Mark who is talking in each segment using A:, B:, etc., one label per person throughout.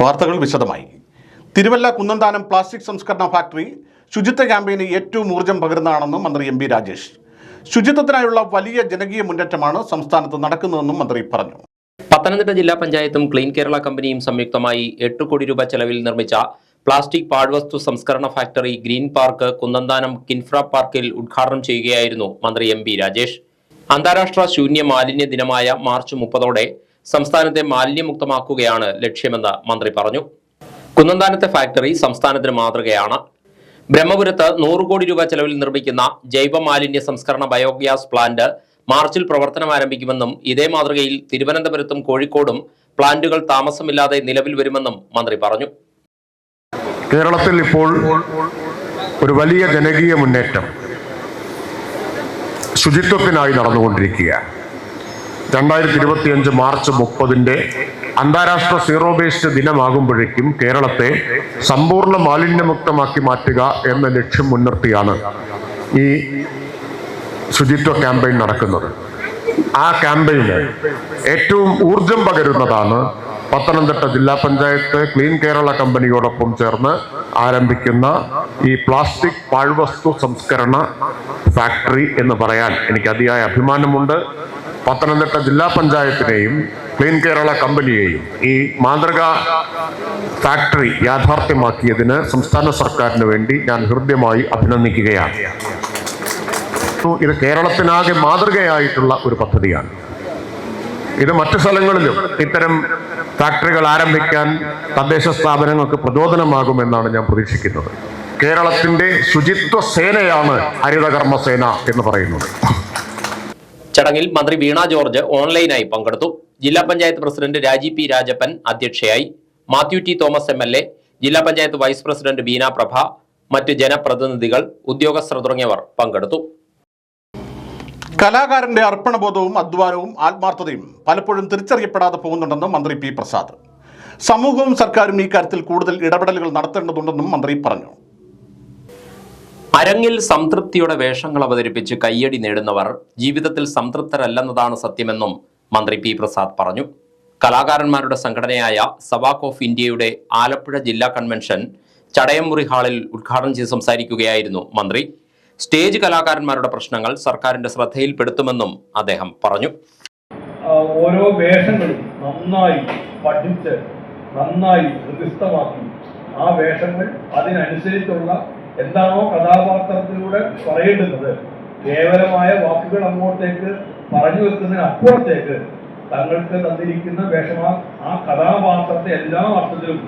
A: വാർത്തകൾ വിശദമായി. തിരുവല്ല കുന്നന്താനം പ്ലാസ്റ്റിക് സംസ്കരണ ഫാക്ടറി ശുചിത്വ ക്യാമ്പയിന് ഏറ്റവും ഊർജ്ജം പകരുന്നതാണെന്ന് മന്ത്രി എം. രാജേഷ്. ശുചിത്വത്തിനായുള്ള വലിയ ജനകീയ മുന്നേറ്റമാണ് സംസ്ഥാനത്ത് നടക്കുന്നതെന്നും മന്ത്രി പറഞ്ഞു.
B: പത്തനംതിട്ട ജില്ലാ പഞ്ചായത്തും ക്ലീൻ കേരള കമ്പനിയും സംയുക്തമായി 8 കോടി രൂപ ചെലവിൽ നിർമ്മിച്ച പ്ലാസ്റ്റിക് പാഴ്വസ്തു സംസ്കരണ factory green park Kunnamthanam Kinfra പാർക്കിൽ ഉദ്ഘാടനം ചെയ്യുകയായിരുന്നു മന്ത്രി എം. രാജേഷ്. അന്താരാഷ്ട്ര ശൂന്യ മാലിന്യ ദിനമായ മാർച്ച് 30 സംസ്ഥാനത്തെ മാലിന്യമുക്തമാക്കുകയാണ് ലക്ഷ്യമെന്ന് മന്ത്രി പറഞ്ഞു. കുന്നന്താനത്തെ ഫാക്ടറി സംസ്ഥാനത്തിന് മാതൃകയാണ്. ബ്രഹ്മപുരത്ത് 100 കോടി രൂപ ചെലവിൽ നിർമ്മിക്കുന്ന ജൈവ മാലിന്യ സംസ്കരണ ബയോഗ്യാസ് പ്ലാന്റ് മാർച്ചിൽ പ്രവർത്തനം ആരംഭിക്കുമെന്നും ഇതേ മാതൃകയിൽ തിരുവനന്തപുരത്തും കോഴിക്കോടും പ്ലാന്റുകൾ താമസമില്ലാതെ നിലവിൽ വരുമെന്നും മന്ത്രി പറഞ്ഞു.
C: കേരളത്തിൽ ഇപ്പോൾ ഒരു വലിയ ജനകീയ മുന്നേറ്റം ശുചിത്വത്തിനായി നടന്നുകൊണ്ടിരിക്കുകയാണ്. 2025 മാർച്ച് 30 അന്താരാഷ്ട്ര സീറോ വേസ്റ്റ് ദിനമാകുമ്പോഴേക്കും കേരളത്തെ സമ്പൂർണ്ണ മാലിന്യമുക്തമാക്കി മാറ്റുക എന്ന ലക്ഷ്യം മുൻനിർത്തിയാണ് ഈ ശുചിത്വ ക്യാമ്പയിൻ നടക്കുന്നത്. ആ ക്യാമ്പയിന് ഏറ്റവും ഊർജം പകരുന്നതാണ് പത്തനംതിട്ട ജില്ലാ പഞ്ചായത്ത് ക്ലീൻ കേരള കമ്പനിയോടൊപ്പം ചേർന്ന് ആരംഭിക്കുന്ന ഈ പ്ലാസ്റ്റിക് പാഴ്വസ്തു സംസ്കരണ ഫാക്ടറി എന്ന് പറയാൻ എനിക്ക് അതിയായ അഭിമാനമുണ്ട്. പത്തനംതിട്ട ജില്ലാ പഞ്ചായത്തിനെയും ക്ലീൻ കേരള കമ്പനിയെയും ഈ മാതൃകാ ഫാക്ടറി യാഥാർത്ഥ്യമാക്കിയതിന് സംസ്ഥാന സർക്കാരിന് വേണ്ടി ഞാൻ ഹൃദ്യമായി അഭിനന്ദിക്കുകയാണ്. ഇത് കേരളത്തിനാകെ മാതൃകയായിട്ടുള്ള ഒരു പദ്ധതിയാണ്. ഇത് മറ്റു സ്ഥലങ്ങളിലും ഇത്തരം ഫാക്ടറികൾ ആരംഭിക്കാൻ തദ്ദേശ സ്ഥാപനങ്ങൾക്ക് പ്രചോദനമാകുമെന്നാണ് ഞാൻ പ്രതീക്ഷിക്കുന്നത്. കേരളത്തിന്റെ ശുചിത്വ സേനയാണ് ഹരിതകർമ്മസേന എന്ന് പറയുന്നത്.
B: ചടങ്ങിൽ മന്ത്രി വീണ ജോർജ് ഓൺലൈനായി പങ്കെടുത്തു. ജില്ലാ പഞ്ചായത്ത് പ്രസിഡന്റ് രാജി പി രാജപ്പൻ അധ്യക്ഷയായി. മാത്യു ടി തോമസ് MLA, ജില്ലാ പഞ്ചായത്ത് വൈസ് പ്രസിഡന്റ് ബീന പ്രഭ, മറ്റ് ജനപ്രതിനിധികൾ, ഉദ്യോഗസ്ഥർ തുടങ്ങിയവർ പങ്കെടുത്തു.
A: കലാകാരന്റെ അർപ്പണബോധവും അധ്വാനവും ആത്മാർത്ഥതയും പലപ്പോഴും തിരിച്ചറിയപ്പെടാതെ പോകുന്നുണ്ടെന്ന് മന്ത്രി പി പ്രസാദ്. സമൂഹവും സർക്കാരും ഈ കാര്യത്തിൽ കൂടുതൽ ഇടപെടലുകൾ നടത്തേണ്ടതുണ്ടെന്നും മന്ത്രി പറഞ്ഞു.
B: അരങ്ങിൽ സംതൃപ്തിയുടെ വേഷങ്ങൾ അവതരിപ്പിച്ച് കയ്യടി നേടുന്നവർ ജീവിതത്തിൽ സംതൃപ്തരല്ലെന്നതാണ് സത്യമെന്നും മന്ത്രി പി പ്രസാദ് പറഞ്ഞു. കലാകാരന്മാരുടെ സംഘടനയായ സവാക് ഓഫ് ഇന്ത്യയുടെ ആലപ്പുഴ ജില്ലാ കൺവെൻഷൻ ചടയംമുറി ഹാളിൽ ഉദ്ഘാടനം ചെയ്ത് സംസാരിക്കുകയായിരുന്നു മന്ത്രി. സ്റ്റേജ് കലാകാരന്മാരുടെ പ്രശ്നങ്ങൾ സർക്കാരിന്റെ ശ്രദ്ധയിൽപ്പെടുത്തുമെന്നും അദ്ദേഹം പറഞ്ഞു.
D: ഓരോ വേഷങ്ങളും നന്നായി പഠിച്ച് നന്നായി ഹൃദിസ്ഥമാക്കി ആ വേഷങ്ങൾ അതിനനുസരിച്ചുള്ള എന്താണോ കഥാപാത്രത്തിലൂടെ പറയേണ്ടുന്നത് കേവലമായ വാക്കുകൾ അങ്ങോട്ടേക്ക് പറഞ്ഞു വെക്കുന്നതിന് അപ്പുറത്തേക്ക് തങ്ങൾക്ക് തന്നിരിക്കുന്ന വേഷമാ ആ കഥാപാത്രത്തെ എല്ലാ അർത്ഥത്തിലും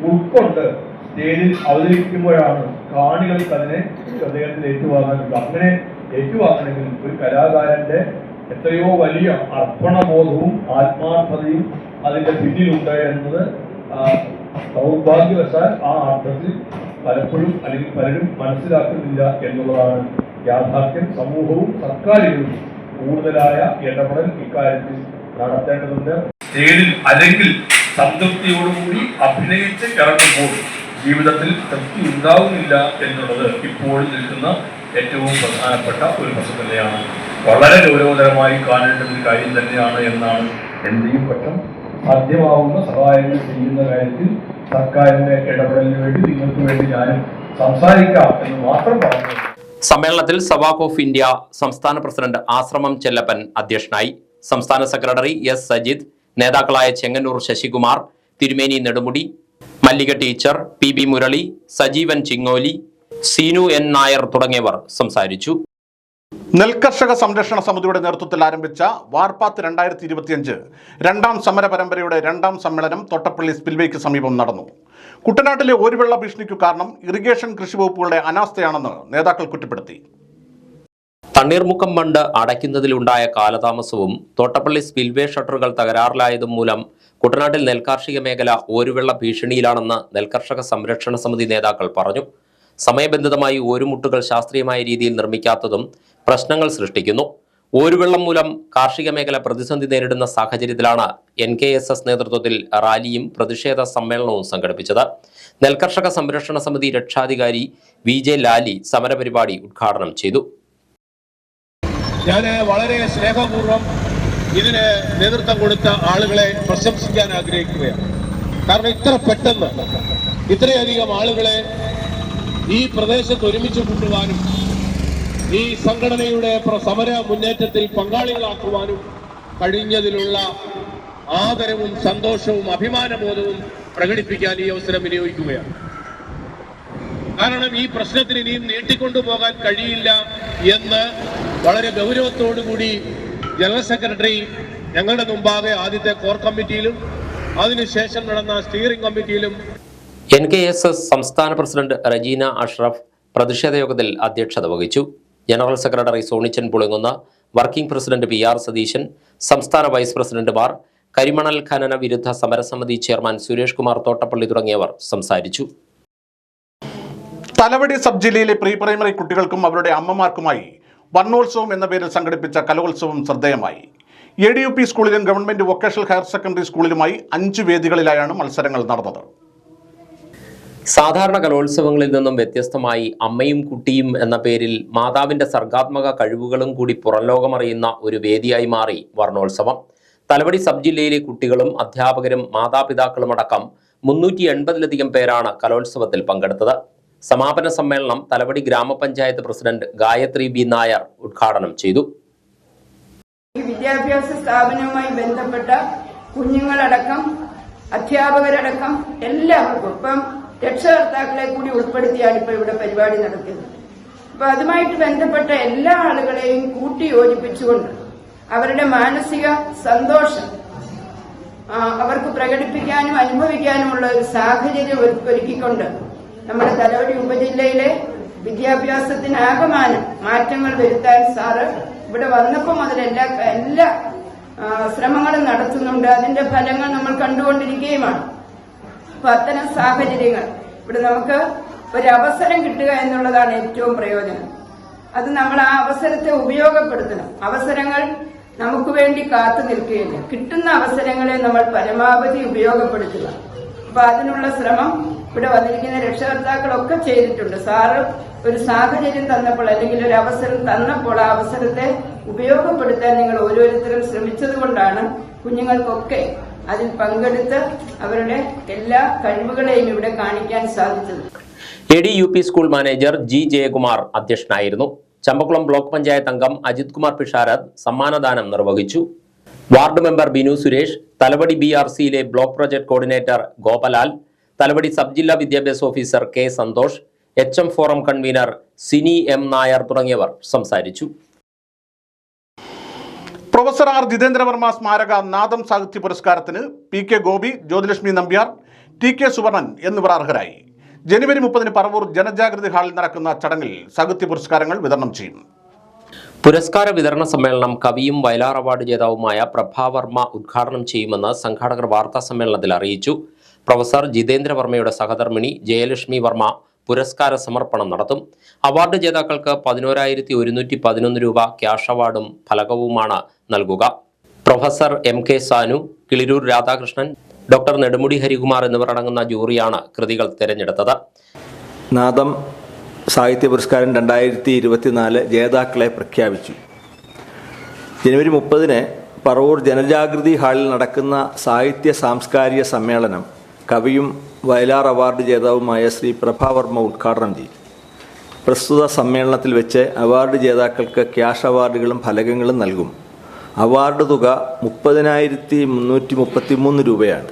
D: ഉൾക്കൊണ്ട് സ്റ്റേജിൽ അവതരിപ്പിക്കുമ്പോഴാണ് കാണികൾക്ക് അതിനെ ഹൃദയത്തിൽ ഏറ്റുവാങ്ങാനുള്ളത്. അങ്ങനെ ഏറ്റുവാങ്ങണമെങ്കിൽ ഒരു കലാകാരന്റെ എത്രയോ വലിയ അർപ്പണബോധവും ആത്മാർത്ഥതയും അതിന്റെ പിന്നിലുണ്ട് എന്നത് സൗഭാഗ്യവശാൽ ആ അർത്ഥത്തിൽ പലപ്പോഴും അല്ലെങ്കിൽ പലരും മനസ്സിലാക്കുന്നില്ല എന്നുള്ളതാണ് യാഥാർത്ഥ്യം. സമൂഹവും സർക്കാരുകളും കൂടുതലായ ഇടപെടൽ ഇക്കാര്യത്തിൽ നടത്തേണ്ടതുണ്ട്. സ്റ്റേജിൽ അല്ലെങ്കിൽ സംതൃപ്തിയോടുകൂടി അഭിനയിച്ച് ഇറങ്ങുമ്പോൾ ജീവിതത്തിൽ തൃപ്തി ഉണ്ടാവുന്നില്ല എന്നുള്ളത് ഇപ്പോൾ നിൽക്കുന്ന ഏറ്റവും പ്രധാനപ്പെട്ട ഒരു പ്രശ്നം തന്നെയാണ്. വളരെ ഗൗരവതരമായി കാണേണ്ട ഒരു കാര്യം തന്നെയാണ് എന്നാണ് എന്റെയും പക്ഷം. സാധ്യമാവുന്ന സഹായങ്ങൾ ചെയ്യുന്ന കാര്യത്തിൽ സർക്കാരിന്റെ ഇടപെടലിന് വേണ്ടി നിങ്ങൾക്ക് വേണ്ടി ഞാനും സംസാരിക്കാം എന്ന് മാത്രം പറഞ്ഞു.
B: സമ്മേളനത്തിൽ സവാക് ഓഫ് ഇന്ത്യ സംസ്ഥാന പ്രസിഡന്റ് ആശ്രമം ചെല്ലപ്പൻ അധ്യക്ഷനായി. സംസ്ഥാന സെക്രട്ടറി S. സജിത്, നേതാക്കളായ Chengannur Sasikumar, Thirumeni Nedumudi, Mallika teacher, PB Murali, Sajeevan Chingoli, Seenu N. Nair തുടങ്ങിയവർ സംസാരിച്ചു.
A: നെൽകർഷക സംരക്ഷണ സമിതിയുടെ നേതൃത്വത്തിൽ ആരംഭിച്ച വാർപാത്ത് 2025 രണ്ടാം സമര പരമ്പരയുടെ 2ാം സമ്മേളനം തോട്ടപ്പള്ളി സ്പിൽവേക്ക് സമീപം നടന്നു. കുട്ടനാട്ടിലെ ഓരുവെള്ള ഭീഷണിക്കു കാരണം ഇറിഗേഷൻ കൃഷിവകുപ്പുകളുടെ അനാസ്ഥയാണെന്ന് നേതാക്കൾ കുറ്റപ്പെടുത്തി.
B: തണ്ണീർമുക്കം ബണ്ട് അടയ്ക്കുന്നതിലുണ്ടായ കാലതാമസവും തോട്ടപ്പള്ളി സ്പിൽവേ ഷട്ടറുകൾ തകരാറിലായതും മൂലം കുട്ടനാട്ടിൽ നെൽകാർഷിക മേഖല ഓരുവെള്ള ഭീഷണിയിലാണെന്ന് നെൽകർഷക സംരക്ഷണ സമിതി നേതാക്കൾ പറഞ്ഞു. സമയബന്ധിതമായി ഓരുമുട്ടുകൾ ശാസ്ത്രീയമായ രീതിയിൽ നിർമ്മിക്കാത്തതും പ്രശ്നങ്ങൾ സൃഷ്ടിക്കുന്നു. ഓരുവെള്ളം മൂലം കാർഷിക മേഖല പ്രതിസന്ധി നേരിടുന്ന സാഹചര്യത്തിലാണ് NKSS നേതൃത്വത്തിൽ റാലിയും പ്രതിഷേധ സമ്മേളനവും സംഘടിപ്പിച്ചത്. നെൽകർഷക സംരക്ഷണ സമിതി രക്ഷാധികാരി VJ ലാലി സമരപരിപാടി ഉദ്ഘാടനം ചെയ്തു.
E: ഞാൻ വളരെ സ്നേഹപൂർവ്വം ഇതിന് നേതൃത്വം കൊടുത്ത ആളുകളെ പ്രശംസിക്കാൻ ആഗ്രഹിക്കുകയാണ്. കാരണം ഇത്ര പെട്ടെന്ന് ഇത്രയധികം ആളുകളെ ഈ പ്രദേശത്ത് ഒരുമിച്ച് കൂട്ടുവാനും ഈ സംഘടനയുടെ സമര മുന്നേറ്റത്തിൽ പങ്കാളികളാക്കുവാനും കഴിഞ്ഞതിലുള്ള ആദരവും സന്തോഷവും അഭിമാനബോധവും പ്രകടിപ്പിക്കാൻ ഈ അവസരം വിനിയോഗിക്കുകയാണ്. കാരണം ഈ പ്രശ്നത്തിന് ഇനിയും നീട്ടിക്കൊണ്ടുപോകാൻ കഴിയില്ല എന്ന് വളരെ ഗൗരവത്തോടുകൂടി ജനറൽ സെക്രട്ടറി ഞങ്ങളുടെ മുമ്പാകെ ആദ്യത്തെ കോർ കമ്മിറ്റിയിലും അതിനുശേഷം നടന്ന സ്റ്റിയറിംഗ് കമ്മിറ്റിയിലും
B: NKSS സംസ്ഥാന പ്രസിഡന്റ് റജീന അഷ്റഫ് പ്രതിഷേധ യോഗത്തിൽ അധ്യക്ഷത വഹിച്ചു. General secretary Sonichan Pulingunna, working president PR Satheesan, സംസ്ഥാന വൈസ് പ്രസിഡന്റുമാർ, കരിമണൽ ഖനന വിരുദ്ധ സമരസമിതി ചെയർമാൻ സുരേഷ് കുമാർ തോട്ടപ്പള്ളി തുടങ്ങിയവർ സംസാരിച്ചു.
A: തലവടി സബ് ജില്ലയിലെ പ്രീ പ്രൈമറി കുട്ടികൾക്കും അവരുടെ അമ്മമാർക്കുമായി വർണ്ണോത്സവം എന്ന പേരിൽ സംഘടിപ്പിച്ച കലോത്സവം ശ്രദ്ധേയമായി. ADUP സ്കൂളിലും ഗവൺമെന്റ് വൊക്കേഷണൽ ഹയർ സെക്കൻഡറി സ്കൂളിലുമായി 5 വേദികളിലായാണ് മത്സരങ്ങൾ നടന്നത്.
B: സാധാരണ കലോത്സവങ്ങളിൽ നിന്നും വ്യത്യസ്തമായി അമ്മയും കുട്ടിയും എന്ന പേരിൽ മാതാവിന്റെ സർഗാത്മക കഴിവുകളും കൂടി പുറംലോകമറിയുന്ന ഒരു വേദിയായി മാറി വർണ്ണോത്സവം. തലവടി സബ് ജില്ലയിലെ കുട്ടികളും അധ്യാപകരും മാതാപിതാക്കളും അടക്കം 380-ലധികം പേരാണ് കലോത്സവത്തിൽ പങ്കെടുത്തത്. സമാപന സമ്മേളനം തലവടി ഗ്രാമപഞ്ചായത്ത് പ്രസിഡന്റ് ഗായത്രി B. നായർ ഉദ്ഘാടനം ചെയ്തു.
F: വിദ്യാഭ്യാസ സ്ഥാപനവുമായി ബന്ധപ്പെട്ട കുഞ്ഞുങ്ങളടക്കം അധ്യാപകരടക്കം എല്ലാവർക്കും ഇപ്പം രക്ഷകർത്താക്കളെ കൂടി ഉൾപ്പെടുത്തിയാണ് ഇപ്പോൾ ഇവിടെ പരിപാടി നടത്തുന്നത്. അപ്പൊ അതുമായിട്ട് ബന്ധപ്പെട്ട എല്ലാ ആളുകളെയും കൂട്ടിയോജിപ്പിച്ചുകൊണ്ട് അവരുടെ മാനസിക സന്തോഷം അവർക്ക് പ്രകടിപ്പിക്കാനും അനുഭവിക്കാനുമുള്ള ഒരു സാഹചര്യം ഒരുക്കിക്കൊണ്ട് നമ്മുടെ തലവടി ഉപജില്ലയിലെ വിദ്യാഭ്യാസത്തിനാകമാനം മാറ്റങ്ങൾ വരുത്താൻ സാറ് ഇവിടെ വന്നപ്പോൾ മുതൽ എല്ലാ ശ്രമങ്ങളും നടത്തുന്നുണ്ട്. അതിന്റെ ഫലങ്ങൾ നമ്മൾ കണ്ടുകൊണ്ടിരിക്കുകയുമാണ്. അപ്പൊ അത്തരം സാഹചര്യങ്ങൾ ഇവിടെ നമുക്ക് ഒരവസരം കിട്ടുക എന്നുള്ളതാണ് ഏറ്റവും പ്രയോജനം. അത് നമ്മൾ ആ അവസരത്തെ ഉപയോഗപ്പെടുത്തണം. അവസരങ്ങൾ നമുക്ക് വേണ്ടി കാത്തു നിൽക്കുകയില്ല. കിട്ടുന്ന അവസരങ്ങളെ നമ്മൾ പരമാവധി ഉപയോഗപ്പെടുത്തുക. അപ്പൊ അതിനുള്ള ശ്രമം ഇവിടെ വന്നിരിക്കുന്ന രക്ഷകർത്താക്കളൊക്കെ ചെയ്തിട്ടുണ്ട്. സാറ് ഒരു സാഹചര്യം തന്നപ്പോൾ അല്ലെങ്കിൽ ഒരു അവസരം തന്നപ്പോൾ ആ അവസരത്തെ ഉപയോഗപ്പെടുത്താൻ നിങ്ങൾ ഓരോരുത്തരും ശ്രമിച്ചതുകൊണ്ടാണ് കുഞ്ഞുങ്ങൾക്കൊക്കെ അതിൽ പങ്കെടുത്ത് അവരുടെ എല്ലാ കഴിവുകളെയും ഇവിടെ കാണിക്കാൻ സാധിച്ചത്.
B: ADUP school manager G. Jayakumar അധ്യക്ഷനായിരുന്നു. ചമ്പക്കുളം ബ്ലോക്ക് പഞ്ചായത്ത് അംഗം അജിത് കുമാർ പിഷാരത് സമ്മാനദാനം നിർവഹിച്ചു. വാർഡ് മെമ്പർ ബിനു സുരേഷ്, തലവടി BRCയിലെ block project coordinator Gopalal, Thalavady sub ജില്ലാ വിദ്യാഭ്യാസ officer K. Santhosh, HM forum convener Sini M. Nair തുടങ്ങിയവർ സംസാരിച്ചു.
A: Professor R. ജിതേന്ദ്രവർമ്മ സ്മാരക നാദം സാഹിത്യ പുരസ്കാരത്തിന് PK ഗോപി, ജ്യോതിലക്ഷ്മി നമ്പ്യാർ, TK സുവർണൻ എന്നിവർ അർഹരായി. ജനുവരി 30-ന് പറവൂർ ജനജാഗൃതി ഹാളിൽ നടക്കുന്ന ചടങ്ങിൽ സാഹിത്യ പുരസ്കാരങ്ങൾ വിതരണം ചെയ്യും.
B: പുരസ്കാര വിതരണ സമ്മേളനം കവിയും വയലാർ അവാർഡ് ജേതാവുമായ പ്രഭാവർമ്മ ഉദ്ഘാടനം ചെയ്യുമെന്ന് സംഘാടകർ വാർത്താ സമ്മേളനത്തിൽ അറിയിച്ചു. പ്രൊഫസർ ജിതേന്ദ്രവർമ്മയുടെ സഹധർമ്മിണി ജയലക്ഷ്മി വർമ്മ പുരസ്കാര സമർപ്പണം നടത്തും. അവാർഡ് ജേതാക്കൾക്ക് 11,111 രൂപ ക്യാഷ് അവാർഡും ഫലകവുമാണ് നൽകുക. Professor MK Sanu, Kiliroor Radhakrishnan, doctor Nedumudi Harikumar എന്നിവർ അടങ്ങുന്ന ജൂറിയാണ് കൃതികൾ തിരഞ്ഞെടുത്തത്.
G: നാദം സാഹിത്യ പുരസ്കാരം 2024 ജേതാക്കളെ പ്രഖ്യാപിച്ചു. ജനുവരി 30-ന് പറവൂർ ജനജാഗൃതി ഹാളിൽ നടക്കുന്ന സാഹിത്യ സാംസ്കാരിക സമ്മേളനം കവിയും വയലാർ അവാർഡ് ജേതാവുമായ ശ്രീ പ്രഭാവർമ്മ ഉദ്ഘാടനം ചെയ്യും. പ്രസ്തുത സമ്മേളനത്തിൽ വെച്ച് അവാർഡ് ജേതാക്കൾക്ക് ക്യാഷ് അവാർഡുകളും ഫലകങ്ങളും നൽകും. അവാർഡ് തുക 30,333 രൂപയാണ്.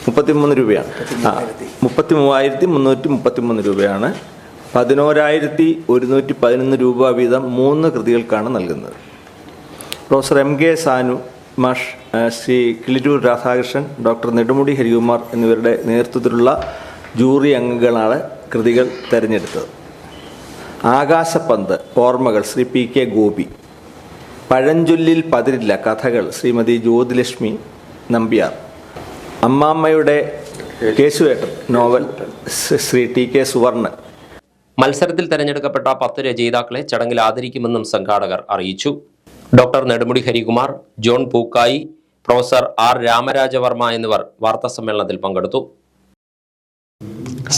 G: 33 രൂപയാണ്. 33,333 രൂപയാണ്. 11,111 രൂപ വീതം 3 കൃതികൾക്കാണ് നൽകുന്നത്. പ്രൊഫസർ MK സാനു മാഷ്, ശ്രീ കിളിരൂർ രാധാകൃഷ്ണൻ, ഡോക്ടർ നെടുമുടി ഹരികുമാർ എന്നിവരുടെ നേതൃത്വത്തിലുള്ള ജൂറി അംഗങ്ങളാണ് കൃതികൾ തിരഞ്ഞെടുത്തത്. ആകാശപ്പന്ത് ഓർമ്മകൾ ശ്രീ PK ഗോപി, പഴഞ്ചൊല്ലിൽ പതിരില്ല കഥകൾ ശ്രീമതി ജ്യോതിലക്ഷ്മി നമ്പ്യാർ, അമ്മാമ്മയുടെ കേശുവേട്ടൻ നോവൽ ശ്രീ TK സുവർണൻ.
B: മത്സരത്തിൽ തെരഞ്ഞെടുക്കപ്പെട്ട 10 രചയിതാക്കളെ ചടങ്ങിൽ ആദരിക്കുമെന്നും സംഘാടകർ അറിയിച്ചു. Doctor Nedumudi Harikumar, John Pookkayi, professor R. Ramarajavarma എന്നിവർ വാർത്താസമ്മേളനത്തിൽ പങ്കെടുത്തു.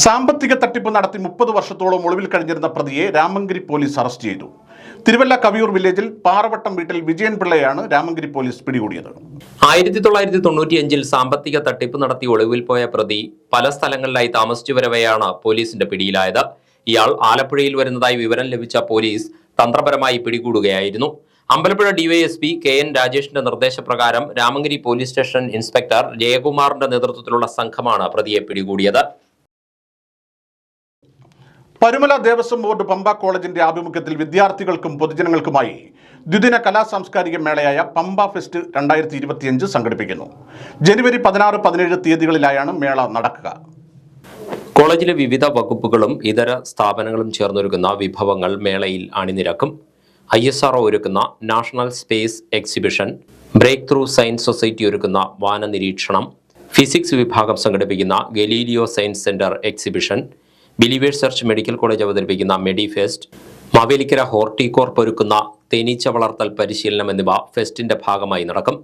A: സാമ്പത്തിക തട്ടിപ്പ് നടത്തി 30 വർഷത്തോളം ഒളിവിൽ കഴിഞ്ഞിരുന്ന പ്രതിയെ രാമങ്കരി പോലീസ് അറസ്റ്റ് ചെയ്തു. തിരുവല്ല കവിയൂർ വില്ലേജിൽ പാറവട്ടം വീട്ടിൽ വിജയൻ പിള്ളയാണ് രാമങ്കരി പോലീസ് പിടികൂടിയത്.
B: 1995 സാമ്പത്തിക തട്ടിപ്പ് നടത്തി ഒളിവിൽ പോയ പ്രതി പല സ്ഥലങ്ങളിലായി താമസിച്ചു വരവെയാണ് പോലീസിന്റെ പിടിയിലായത്. ഇയാൾ ആലപ്പുഴയിൽ വരുന്നതായി വിവരം ലഭിച്ച പോലീസ് തന്ത്രപരമായി പിടികൂടുകയായിരുന്നു. അമ്പലപ്പുഴ ഡിവൈഎസ്പി KN രാജേഷിന്റെ നിർദ്ദേശപ്രകാരം രാമങ്കരി പോലീസ് സ്റ്റേഷൻ ഇൻസ്പെക്ടർ ജയകുമാറിന്റെ നേതൃത്വത്തിലുള്ള സംഘമാണ് പ്രതിയെ പിടികൂടിയത്.
A: പരുമല ദേവസ്വം ബോർഡ് പമ്പ കോളേജിന്റെ ആഭിമുഖ്യത്തിൽ വിദ്യാർത്ഥികൾക്കും പൊതുജനങ്ങൾക്കുമായി ദ്വിദിന കലാസാംസ്കാരിക മേളയായ പമ്പ ഫെസ്റ്റ് 2025 സംഘടിപ്പിക്കുന്നു. ജനുവരി 16-17 തീയതികളിലായാണ് മേള നടക്കുക.
B: കോളേജിലെ വിവിധ വകുപ്പുകളും ഇതര സ്ഥാപനങ്ങളും ചേർന്നൊരുക്കുന്ന വിഭവങ്ങൾ മേളയിൽ അണിനിരക്കും. ISRO ഒരുക്കുന്ന national space exhibition, breakthrough science society ഒരുക്കുന്ന വാന നിരീക്ഷണം, ഫിസിക്സ് വിഭാഗം സംഘടിപ്പിക്കുന്ന Galileo Science Centre exhibition, Believers Church Medical College അവതരിപ്പിക്കുന്ന മെഡിഫെസ്റ്റ്, മാവേലിക്കര ഹോർട്ടികോർപ്പ് ഒരുക്കുന്ന തേനീച്ച വളർത്തൽ പരിശീലനം എന്നിവ ഫെസ്റ്റിന്റെ ഭാഗമായി നടക്കും.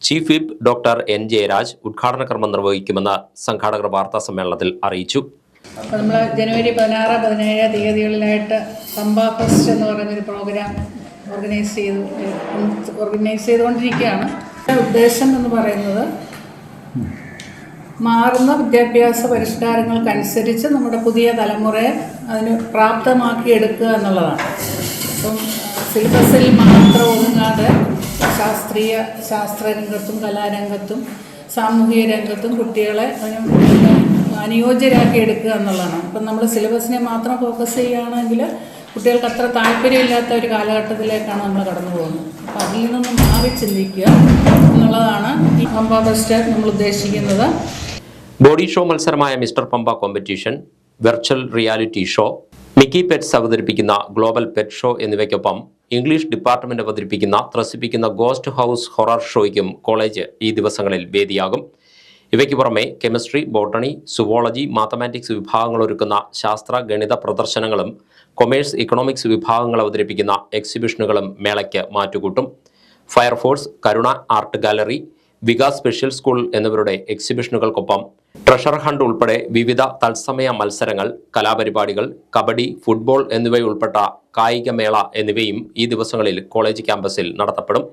B: Chief whip doctor N. Jayaraj ഉദ്ഘാടന കർമ്മം നിർവഹിക്കുമെന്ന് സംഘാടകർ വാർത്താ സമ്മേളനത്തിൽ അറിയിച്ചു.
H: നമ്മൾ ജനുവരി 16-17 തീയതികളിലായിട്ട് പമ്പ ഫെസ്റ്റ് എന്ന് പറയുന്നൊരു പ്രോഗ്രാം ഓർഗനൈസ് ചെയ്തുകൊണ്ടിരിക്കുകയാണ്. ഉദ്ദേശം എന്ന് പറയുന്നത് മാറുന്ന വിദ്യാഭ്യാസ പരിഷ്കാരങ്ങൾക്കനുസരിച്ച് നമ്മുടെ പുതിയ തലമുറയെ അതിന് പ്രാപ്തമാക്കിയെടുക്കുക എന്നുള്ളതാണ്. അപ്പം സിലബസിൽ മാത്രം ഒതുങ്ങാതെ ശാസ്ത്രരംഗത്തും കലാരംഗത്തും സാമൂഹിക രംഗത്തും കുട്ടികളെ അതിന് അനുയോജ്യരാക്കി എടുക്കുക എന്നുള്ളതാണ്. അപ്പം നമ്മൾ സിലബസിനെ മാത്രം ഫോക്കസ് ചെയ്യുകയാണെങ്കിൽ കുട്ടികൾക്ക് അത്ര താല്പര്യമില്ലാത്ത ഒരു കാലഘട്ടത്തിലേക്കാണ് നമ്മൾ കടന്നു പോകുന്നത്. അപ്പം അതിൽ നിന്നും മാറി ചിന്തിക്കുക എന്നുള്ളതാണ് ഈ പമ്പ ഫെസ്റ്റ് നമ്മൾ ഉദ്ദേശിക്കുന്നത്.
B: ബോഡി ഷോ മത്സരമായ mister Pampa competition, virtual reality show, Mickey Pets അവതരിപ്പിക്കുന്ന ഗ്ലോബൽ പെറ്റ് ഷോ എന്നിവയ്ക്കൊപ്പം ഇംഗ്ലീഷ് ഡിപ്പാർട്ട്മെന്റ് അവതരിപ്പിക്കുന്ന ത്രസിപ്പിക്കുന്ന ഗോസ്റ്റ് ഹൗസ് ഹൊറർ ഷോയ്ക്കും കോളേജ് ഈ ദിവസങ്ങളിൽ വേദിയാകും. ഇവയ്ക്ക് പുറമെ കെമിസ്ട്രി, ബോട്ടണി, സുവോളജി, മാത്തമാറ്റിക്സ് വിഭാഗങ്ങൾ ഒരുക്കുന്ന ശാസ്ത്ര ഗണിത പ്രദർശനങ്ങളും കൊമേഴ്സ്, ഇക്കണോമിക്സ് വിഭാഗങ്ങൾ അവതരിപ്പിക്കുന്ന എക്സിബിഷനുകളും മേളയ്ക്ക് മാറ്റുകൂട്ടും. Fire force, Karuna art gallery, Vikas special school എന്നിവരുടെ എക്സിബിഷനുകൾക്കൊപ്പം ട്രഷർ ഹണ്ട് ഉൾപ്പെടെ വിവിധ തത്സമയ മത്സരങ്ങൾ, കലാപരിപാടികൾ, കബഡി, ഫുട്ബോൾ എന്നിവയുൾപ്പെട്ട കായികമേള എന്നിവയും ഈ ദിവസങ്ങളിൽ കോളേജ് ക്യാമ്പസിൽ നടത്തപ്പെടും.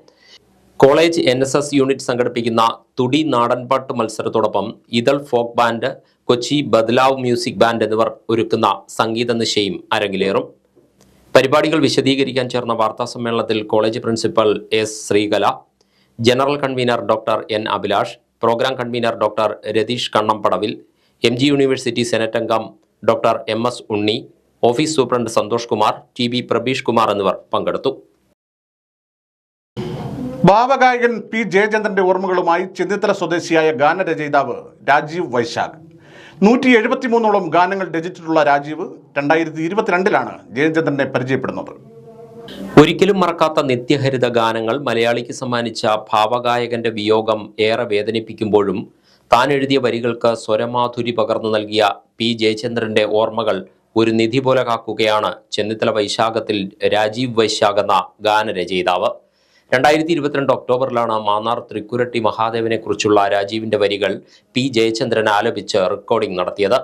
B: കോളേജ് NSS യൂണിറ്റ് സംഘടിപ്പിക്കുന്ന തുടി നാടൻപാട്ട് മത്സരത്തോടൊപ്പം Ithal folk band, Kochi Badlaav music band എന്നിവർ ഒരുക്കുന്ന സംഗീത നിശയും അരങ്ങിലേറും. പരിപാടികൾ വിശദീകരിക്കാൻ ചേർന്ന വാർത്താ സമ്മേളനത്തിൽ college principal S. Sreekala, general convener doctor N. Abhilash, programme convener doctor Ratheesh Kannampadavil, MG university senate അംഗം doctor MS. Unni, office superintendent Santhosh Kumar, TB Prabeesh Kumar എന്നിവർ പങ്കെടുത്തു.
A: ഭാവഗായകൻ P. ജയചന്ദ്രന്റെ ഓർമ്മകളുമായി ചെന്നിത്തല സ്വദേശിയായ ഗാനരചയിതാവ് രാജീവ് വൈശാഖ്. 173ഓളം ഗാനങ്ങൾ രചിച്ചിട്ടുള്ള രാജീവ് 2022 ജയചന്ദ്രനെ പരിചയപ്പെടുന്നത്.
B: ഒരിക്കലും മറക്കാത്ത നിത്യഹരിത ഗാനങ്ങൾ മലയാളിക്ക് സമ്മാനിച്ച ഭാവഗായകന്റെ വിയോഗം ഏറെ വേദനിപ്പിക്കുമ്പോഴും താൻ എഴുതിയ വരികൾക്ക് സ്വരമാധുരി പകർന്നു നൽകിയ P. ജയചന്ദ്രന്റെ ഓർമ്മകൾ ഒരു നിധി പോലെ കാക്കുകയാണ് ചെന്നിത്തല വൈശാഖത്തിൽ രാജീവ് വൈശാഖ് എന്ന ഗാനരചയിതാവ്. 2022 ഒക്ടോബറിലാണ് മാന്നാർ തൃക്കുരട്ടി മഹാദേവനെ കുറിച്ചുള്ള രാജീവിന്റെ വരികൾ P. ജയചന്ദ്രൻ ആലപിച്ച് റെക്കോർഡിംഗ് നടത്തിയത്.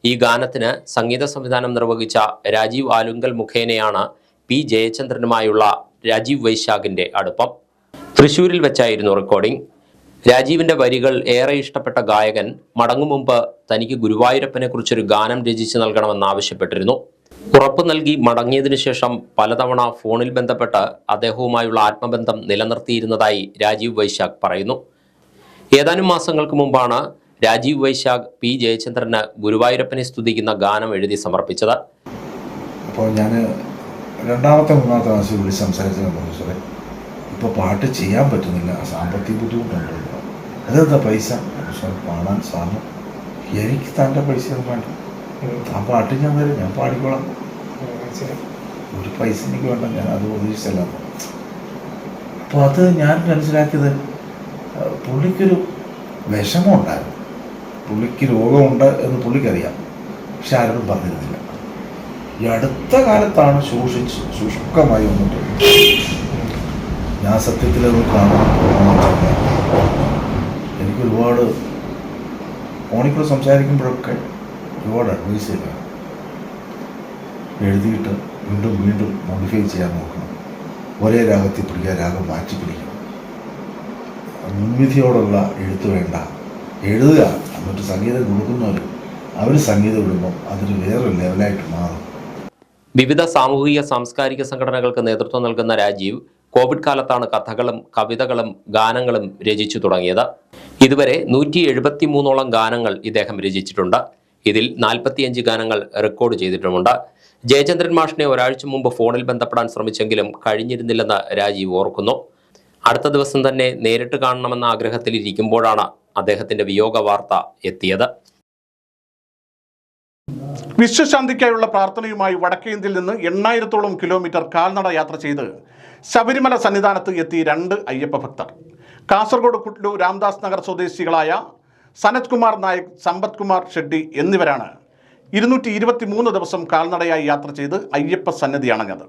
B: ഈ ഗാനത്തിന് സംഗീത സംവിധാനം നിർവഹിച്ച രാജീവ് ആലുങ്കൽ മുഖേനയാണ് P. ജയചന്ദ്രനുമായുള്ള രാജീവ് വൈശാഖിന്റെ അടുപ്പം. തൃശ്ശൂരിൽ വെച്ചായിരുന്നു റെക്കോർഡിംഗ്. രാജീവിന്റെ വരികൾ ഏറെ ഇഷ്ടപ്പെട്ട ഗായകൻ മടങ്ങും മുമ്പ് തനിക്ക് ഗുരുവായൂരപ്പനെ കുറിച്ചൊരു ഗാനം രചിച്ചു നൽകണമെന്ന് ആവശ്യപ്പെട്ടിരുന്നു. ഉറപ്പ് നൽകി മടങ്ങിയതിനു ശേഷം പലതവണ ഫോണിൽ ബന്ധപ്പെട്ട് അദ്ദേഹവുമായുള്ള ആത്മബന്ധം നിലനിർത്തിയിരുന്നതായി രാജീവ് വൈശാഖ് പറയുന്നു. ഏതാനും മാസങ്ങൾക്ക് മുമ്പാണ് രാജീവ് വൈശാഖ് P. ജയചന്ദ്രന് ഗുരുവായൂരപ്പനെ സ്തുതിക്കുന്ന ഗാനം എഴുതി സമർപ്പിച്ചത്.
I: അപ്പോൾ ഞാൻ മൂന്നാമത്തെ മാസം വിളിച്ച് സംസാരിച്ചത് പ്രൊഫസറെ, ഇപ്പോൾ പാട്ട് ചെയ്യാൻ പറ്റുന്നില്ല, സാമ്പത്തിക ബുദ്ധിമുട്ടുണ്ടല്ലോ, അതെന്താ പൈസ? പാടാൻ സാറിന് എനിക്ക് തൻ്റെ പൈസ വേണ്ട, ആ പാട്ട് ഞാൻ വരും, ഞാൻ പാടിക്കോളാം, ഒരു പൈസ എനിക്ക് വേണ്ട, ഞാൻ അത് പ്രതീക്ഷിച്ചല്ല. അപ്പോൾ അത് ഞാൻ മനസ്സിലാക്കിയത് പുള്ളിക്കൊരു വിഷമം ഉണ്ടായിരുന്നു, പുള്ളിക്ക് രോഗമുണ്ട് എന്ന് പുള്ളിക്കറിയാം, പക്ഷെ ആരോടും പറഞ്ഞിരുന്നില്ല. ഈ അടുത്ത കാലത്താണ് ശുഷ്കമായി വന്നിട്ട് ഞാൻ സത്യത്തിൽ അത് കാണാൻ എനിക്ക് ഒരുപാട് ഫോണിൽ സംസാരിക്കുമ്പോഴൊക്കെ ഒരുപാട് അഡ്വൈസ് ചെയ്താണ് എഴുതിയിട്ട് വീണ്ടും വീണ്ടും മോഡിഫൈ ചെയ്യാൻ നോക്കണം. ഒരേ രാഗത്തിൽ പിടിക്കുക, രാഗം മാറ്റി പിടിക്കണം. മുൻവിധിയോടുള്ള എഴുത്ത് വേണ്ട, എഴുതുക. എന്നിട്ട് സംഗീതം കൊടുക്കുന്നവർ അവർ സംഗീതം ഇടുമ്പോൾ അതൊരു വേറൊരു ലെവലായിട്ട് മാറും.
B: വിവിധ സാമൂഹിക സാംസ്കാരിക സംഘടനകൾക്ക് നേതൃത്വം നൽകുന്ന രാജീവ് കോവിഡ് കാലത്താണ് കഥകളും കവിതകളും ഗാനങ്ങളും രചിച്ചു തുടങ്ങിയത്. ഇതുവരെ 173ഓളം ഗാനങ്ങൾ ഇദ്ദേഹം രചിച്ചിട്ടുണ്ട്. ഇതിൽ 45 ഗാനങ്ങൾ റെക്കോർഡ് ചെയ്തിട്ടുമുണ്ട്. ജയചന്ദ്രൻ മാഷിനെ ഒരാഴ്ച മുമ്പ് ഫോണിൽ ബന്ധപ്പെടാൻ ശ്രമിച്ചെങ്കിലും കഴിഞ്ഞിരുന്നില്ലെന്ന് രാജീവ് ഓർക്കുന്നു. അടുത്ത ദിവസം തന്നെ നേരിട്ട് കാണണമെന്ന ആഗ്രഹത്തിലിരിക്കുമ്പോഴാണ് അദ്ദേഹത്തിന്റെ വിയോഗ വാർത്ത എത്തിയത്.
A: വിശ്വശാന്തിക്കായുള്ള പ്രാർത്ഥനയുമായി വടക്കേ ഇന്ത്യയിൽ നിന്ന് 8000ഓളം കിലോമീറ്റർ കാൽനട യാത്ര ചെയ്ത് ശബരിമല സന്നിധാനത്ത് എത്തി 2 അയ്യപ്പ ഭക്തർ. കാസർഗോഡ് കുട്ലു രാംദാസ് നഗർ സ്വദേശികളായ സനത് കുമാർ നായക്, സമ്പത് കുമാർ ഷെട്ടി എന്നിവരാണ് 223 ദിവസം കാൽനടയായി യാത്ര ചെയ്ത് അയ്യപ്പ സന്നിധി അണഞ്ഞത്.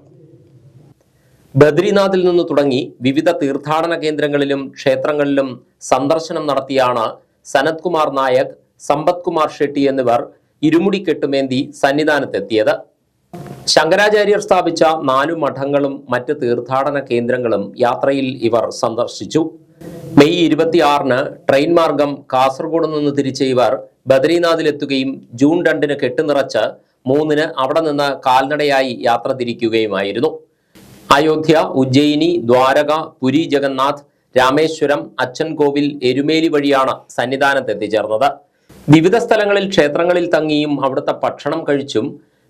B: ബദ്രിനാഥിൽ നിന്ന് തുടങ്ങി വിവിധ തീർത്ഥാടന കേന്ദ്രങ്ങളിലും ക്ഷേത്രങ്ങളിലും സന്ദർശനം നടത്തിയാണ് സനത് കുമാർ നായക്, സമ്പത് കുമാർ ഷെട്ടി എന്നിവർ ഇരുമുടി കെട്ടുമേന്തി സന്നിധാനത്തെത്തിയത്. ശങ്കരാചാര്യർ സ്ഥാപിച്ച 4 മഠങ്ങളും മറ്റ് തീർത്ഥാടന കേന്ദ്രങ്ങളും യാത്രയിൽ ഇവർ സന്ദർശിച്ചു. മെയ് 26-ന് ട്രെയിൻ മാർഗം കാസർഗോഡ് നിന്ന് തിരിച്ച ഇവർ ബദ്രിനാഥിലെത്തുകയും ജൂൺ 2-ന് കെട്ടുനിറച്ച് 3-ന് അവിടെ നിന്ന് കാൽനടയായി യാത്ര തിരിക്കുകയുമായിരുന്നു. അയോധ്യ, ഉജ്ജയിനി, ദ്വാരക, പുരി ജഗന്നാഥ്, രാമേശ്വരം, അച്ചൻകോവിൽ, എരുമേലി വഴിയാണ് സന്നിധാനത്ത് എത്തിച്ചേർന്നത്. വിവിധ സ്ഥലങ്ങളിൽ ക്ഷേത്രങ്ങളിൽ തങ്ങിയും അവിടുത്തെ ഭക്ഷണം കഴിച്ചും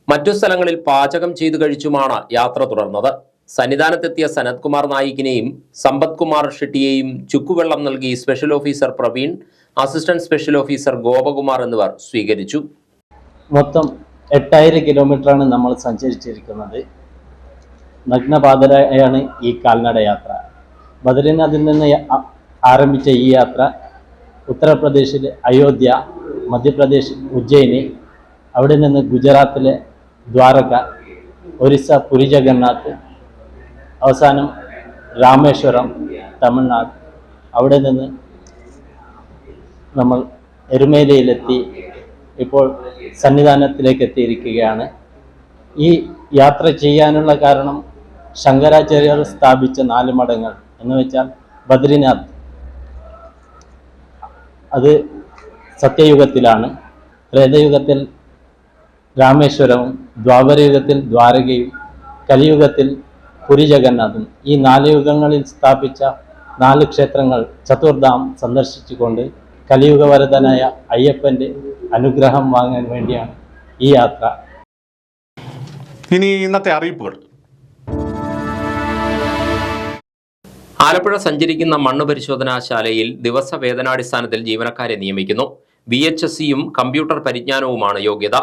B: മറ്റു സ്ഥലങ്ങളിൽ പാചകം ചെയ്തു കഴിച്ചുമാണ് യാത്ര തുടർന്നത്. സന്നിധാനത്തെത്തിയ സനത് കുമാർ നായിക്കിനെയും സമ്പത് കുമാർ ഷെട്ടിയെയും ചുക്കുവെള്ളം നൽകി special officer Praveen, assistant special officer Gopakumar എന്നിവർ സ്വീകരിച്ചു.
J: മൊത്തം 8000 കിലോമീറ്ററാണ് നമ്മൾ സഞ്ചരിച്ചിരിക്കുന്നത്. നഗ്നപാതരായാണ് ഈ കാൽനട യാത്ര. ബദ്രിനാഥിൽ നിന്ന് ആരംഭിച്ച ഈ യാത്ര ഉത്തർപ്രദേശിലെ അയോധ്യ, മധ്യപ്രദേശ് ഉജ്ജയിനി, അവിടെ നിന്ന് ഗുജറാത്തിലെ ദ്വാരക, ഒറീസ പുരി ജഗന്നാഥ്, അവസാനം രാമേശ്വരം, തമിഴ്നാട്. അവിടെ നിന്ന് നമ്മൾ എരുമേലിയിലെത്തി ഇപ്പോൾ സന്നിധാനത്തിലേക്ക് എത്തിയിരിക്കുകയാണ്. ഈ യാത്ര ചെയ്യാനുള്ള കാരണം ശങ്കരാചാര്യർ സ്ഥാപിച്ച 4 മഠങ്ങൾ എന്ന് വെച്ചാൽ ബദ്രിനാഥ് അത് സത്യയുഗത്തിലാണ്, ത്രേതയുഗത്തിൽ രാമേശ്വരവും, ദ്വാപരയുഗത്തിൽ ദ്വാരകയും, കലിയുഗത്തിൽ പുരി ജഗന്നാഥും. ഈ 4 യുഗങ്ങളിൽ സ്ഥാപിച്ച 4 ക്ഷേത്രങ്ങൾ ചതുർധാം സന്ദർശിച്ചുകൊണ്ട് കലിയുഗവരദനായ അയ്യപ്പൻ്റെ അനുഗ്രഹം വാങ്ങാൻ വേണ്ടിയാണ് ഈ യാത്ര.
A: ഇനി ഇന്നത്തെ അറിയിപ്പുകൾ.
B: ആലപ്പുഴ സഞ്ചരിക്കുന്ന മണ്ണ് പരിശോധനാശാലയിൽ ദിവസവേതനാടിസ്ഥാനത്തിൽ ജീവനക്കാരെ നിയമിക്കുന്നു. VHSCയും കമ്പ്യൂട്ടർ പരിജ്ഞാനവുമാണ് യോഗ്യത.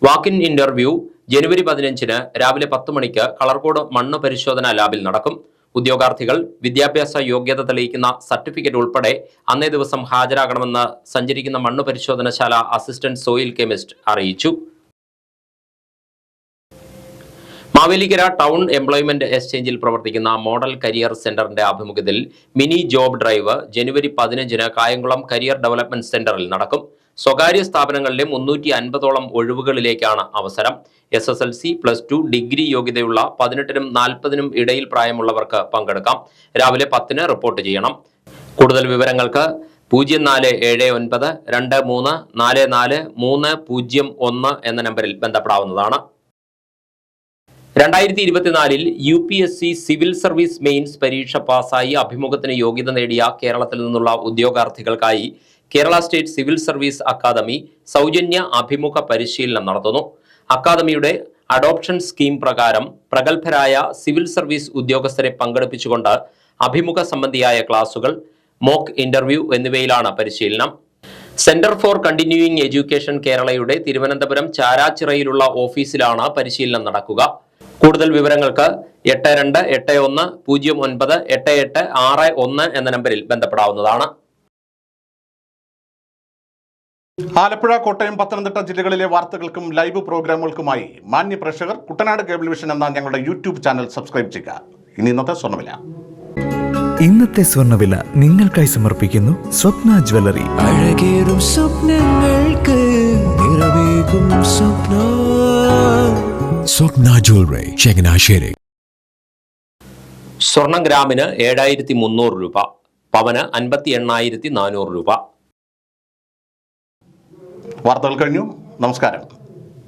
B: വാക്ക് ഇൻ ഇന്റർവ്യൂ ജനുവരി 15-ന് രാവിലെ 10 മണിക്ക് കളർകോട് മണ്ണ് പരിശോധനാ ലാബിൽ നടക്കും. ഉദ്യോഗാർത്ഥികൾ വിദ്യാഭ്യാസ യോഗ്യത തെളിയിക്കുന്ന സർട്ടിഫിക്കറ്റ് ഉൾപ്പെടെ അന്നേ ദിവസം ഹാജരാകണമെന്ന് സഞ്ചരിക്കുന്ന മണ്ണ് പരിശോധനശാല അസിസ്റ്റന്റ് സോയിൽ കെമിസ്റ്റ് അറിയിച്ചു. മാവേലിക്കര ടൗൺ എംപ്ലോയ്മെന്റ് എക്സ്ചേഞ്ചിൽ പ്രവർത്തിക്കുന്ന മോഡൽ കരിയർ സെന്ററിന്റെ ആഭിമുഖ്യത്തിൽ മിനി ജോബ് ഡ്രൈവ് ജനുവരി 15-ന് കായംകുളം കരിയർ ഡെവലപ്മെന്റ് സെന്ററിൽ നടക്കും. സ്വകാര്യ സ്ഥാപനങ്ങളിലെ 350ഓളം ഒഴിവുകളിലേക്കാണ് അവസരം. SSLC, +2, ഡിഗ്രി യോഗ്യതയുള്ള 18-നും 40-നും ഇടയിൽ പ്രായമുള്ളവർക്ക് പങ്കെടുക്കാം. രാവിലെ 10-ന് റിപ്പോർട്ട് ചെയ്യണം. കൂടുതൽ വിവരങ്ങൾക്ക് 047923443001 എന്ന നമ്പറിൽ ബന്ധപ്പെടാവുന്നതാണ്. 2024-ൽ UPSC സിവിൽ സർവീസ് മെയിൻസ് പരീക്ഷ പാസ്സായി അഭിമുഖത്തിന് യോഗ്യത നേടിയ കേരളത്തിൽ നിന്നുള്ള ഉദ്യോഗാർത്ഥികൾക്കായി Kerala state civil service academy സൗജന്യ അഭിമുഖ പരിശീലനം നടത്തുന്നു. അക്കാദമിയുടെ അഡോപ്ഷൻ സ്കീം പ്രകാരം പ്രഗത്ഭരായ സിവിൽ സർവീസ് ഉദ്യോഗസ്ഥരെ പങ്കെടുപ്പിച്ചുകൊണ്ട് അഭിമുഖ സംബന്ധിയായ ക്ലാസുകൾ, മോക്ക് ഇന്റർവ്യൂ എന്നിവയിലാണ് പരിശീലനം. സെന്റർ ഫോർ കണ്ടിന്യൂയിങ് എഡ്യൂക്കേഷൻ കേരളയുടെ തിരുവനന്തപുരം ചാരാച്ചിറയിലുള്ള ഓഫീസിലാണ് പരിശീലനം നടക്കുക. കൂടുതൽ വിവരങ്ങൾക്ക് 8281098861 എന്ന നമ്പറിൽ ബന്ധപ്പെടാവുന്നതാണ്.
A: ആലപ്പുഴ, കോട്ടയം, പത്തനംതിട്ട ജില്ലകളിലെ വാർത്തകൾക്കും ലൈവ് പ്രോഗ്രാമുകൾക്കുമായി മാന്യ പ്രേക്ഷകർ കുട്ടനാട് കേബിൾ വിഷൻ എന്ന ഞങ്ങളുടെ യൂട്യൂബ് ചാനൽ സബ്സ്ക്രൈബ് ചെയ്യുക. ഇനി ഇന്നത്തെ സ്വർണ്ണവില.
K: ഇന്നത്തെ സ്വർണ്ണവില നിങ്ങൾക്കായി സമർപ്പിക്കുന്നു സ്വപ്ന ജ്വല്ലറി. അഴകേറും സ്വപ്നങ്ങൾക്ക് നിറവേകും സ്വപ്ന സ്വപ്ന ജ്വല്ലറി ചങ്ങനാശ്ശേരി.
B: സ്വർണം ഗ്രാമിന് 7300 രൂപ, പവന് 58,400 രൂപ.
A: വാർത്തകൾ കഴിഞ്ഞു. നമസ്കാരം.